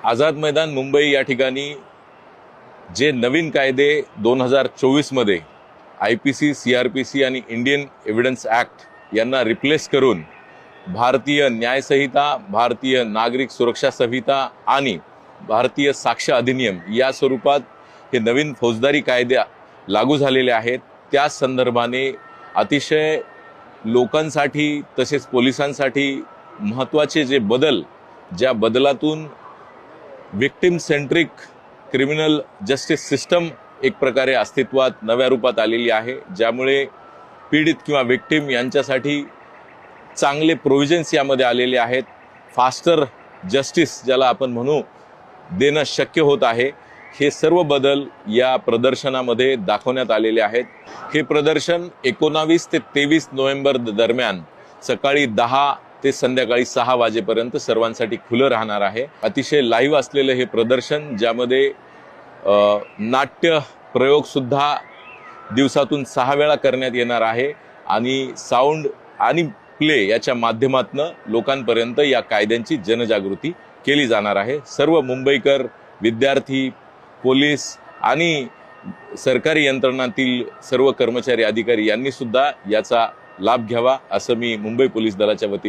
आझाद मैदान मुंबई या ठिकाणी जे नवीन कायदे 2024 मध्ये IPC, CRPC आणि इंडियन एव्हिडन्स ॲक्ट यांना रिप्लेस करून भारतीय न्याय संहिता, भारतीय नागरिक सुरक्षा संहिता आणि भारतीय साक्ष अधिनियम या स्वरूपात हे नवीन फौजदारी कायदे लागू झालेले आहेत। त्या संदर्भाने अतिशय लोकांसाठी तसेच पोलिसांसाठी महत्त्वाचे जे बदल, ज्या बदलातून victim centric criminal justice system एक प्रकारे अस्तित्वात नव्या रूपात आलेली आहे, ज्यामुळे पीडित किंवा विक्टिम यांच्यासाठी चांगले प्रोव्हिजन्स यामध्ये आलेले आहेत। फास्टर जस्टिस ज्याला आपण म्हणू देणं शक्य होत आहे। हे सर्व बदल या प्रदर्शनामध्ये दाखवण्यात आलेले आहेत। हे प्रदर्शन 19 ते 23 नोव्हेंबर दरम्यान सकाळी 10 ते संध्याकाळी 6 वाजेपर्यंत सर्वांसाठी खुलं राहणार आहे। अतिशय लाईव्ह असलेलं हे प्रदर्शन, ज्यामध्ये नाट्य प्रयोग सुद्धा दिवसातून 6 वेळा करण्यात येणार आहे आणि साऊंड आणि प्ले याच्या माध्यमातून लोकांपर्यंत या कायद्यांची जनजागृती केली जाणार आहे। सर्व मुंबईकर, विद्यार्थी, पोलीस आणि सरकारी यंत्रणातील सर्व कर्मचारी, अधिकारी यांनी सुद्धा याचा लाभ घ्यावा असं मी मुंबई पोलीस दलाच्या वतीने